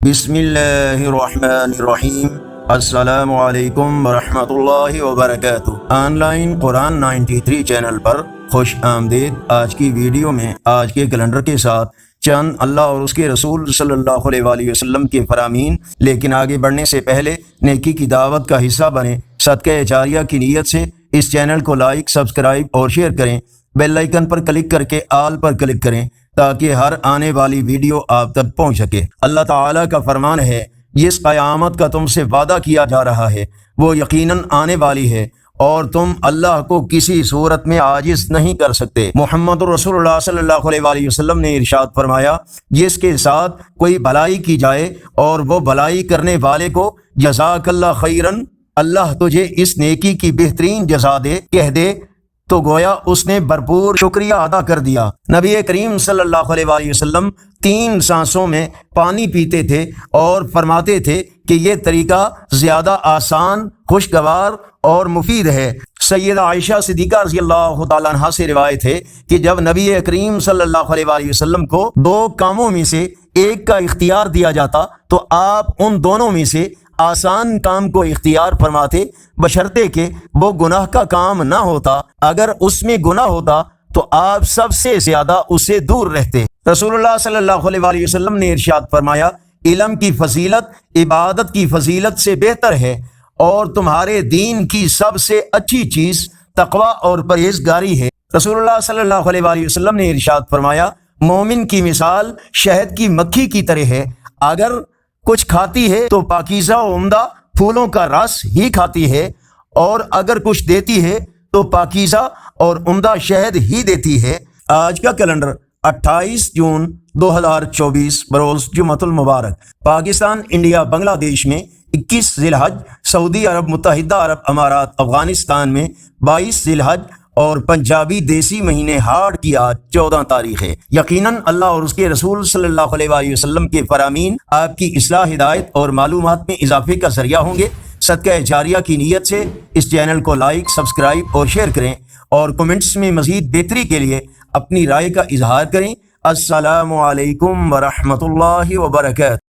بسم اللہ الرحمن الرحیم۔ السلام علیکم ورحمۃ اللہ وبرکاتہ۔ آن لائن قرآن 93 چینل پر خوش آمدید۔ آج کی ویڈیو میں آج کے کیلنڈر کے ساتھ چند اللہ اور اس کے رسول صلی اللہ علیہ وآلہ وسلم کے فرامین، لیکن آگے بڑھنے سے پہلے نیکی کی دعوت کا حصہ بنیں۔ صدقہ جاریہ کی نیت سے اس چینل کو لائک، سبسکرائب اور شیئر کریں۔ بیل آئیکن پر کلک کر کے آل پر کلک کریں تاکہ ہر آنے والی ویڈیو آپ تک پہنچ سکے۔ اللہ تعالیٰ کا فرمان ہے، جس قیامت کا تم سے وعدہ کیا جا رہا ہے وہ یقیناً آنے والی ہے اور تم اللہ کو کسی صورت میں عاجز نہیں کر سکتے۔ محمد رسول اللہ صلی اللہ علیہ وآلہ وسلم نے ارشاد فرمایا، جس کے ساتھ کوئی بھلائی کی جائے اور وہ بھلائی کرنے والے کو جزاک اللہ خیرن، اللہ تجھے اس نیکی کی بہترین جزا دے، کہہ دے تو گویا اس نے بھرپور شکریہ ادا کر دیا۔ نبی کریم صلی اللہ علیہ وآلہ وسلم 3 سانسوں میں پانی پیتے تھے اور فرماتے تھے کہ یہ طریقہ زیادہ آسان، خوشگوار اور مفید ہے۔ سیدہ عائشہ صدیقہ رضی اللہ تعالیٰ عنہا سے روایت ہے کہ جب نبی کریم صلی اللہ علیہ وآلہ وسلم کو 2 کاموں میں سے ایک کا اختیار دیا جاتا تو آپ ان دونوں میں سے آسان کام کو اختیار فرماتے، بشرطے کہ وہ گناہ کا کام نہ ہوتا۔ اگر اس میں گناہ ہوتا تو آپ سب سے زیادہ اسے دور رہتے۔ رسول اللہ صلی اللہ علیہ وآلہ وسلم نے ارشاد فرمایا، علم کی فضیلت عبادت کی فضیلت سے بہتر ہے اور تمہارے دین کی سب سے اچھی چیز تقوی اور پرہیزگاری ہے۔ رسول اللہ صلی اللہ علیہ وآلہ وسلم نے ارشاد فرمایا، مومن کی مثال شہد کی مکھی کی طرح ہے، اگر کچھ کھاتی ہے تو پاکیزہ و عمدہ پھولوں کا رس ہی کھاتی ہے، اور اگر کچھ دیتی ہے تو پاکیزہ اور عمدہ شہد ہی دیتی ہے۔ آج کا کیلنڈر 28 جون 2024 بروز جمعۃ المبارک۔ پاکستان، انڈیا، بنگلہ دیش میں 21 ذی الحج، سعودی عرب متحدہ عرب امارات افغانستان میں 22 ذی الحج اور پنجابی دیسی مہینے ہاڑ کی آج 14 تاریخ ہے۔ یقیناً اللہ اور اس کے رسول صلی اللہ علیہ وآلہ وسلم کے فرامین آپ کی اصلاح، ہدایت اور معلومات میں اضافے کا ذریعہ ہوں گے۔ صدقہ جاریہ کی نیت سے اس چینل کو لائک، سبسکرائب اور شیئر کریں اور کمنٹس میں مزید بہتری کے لیے اپنی رائے کا اظہار کریں۔ السلام علیکم ورحمۃ اللہ وبرکاتہ۔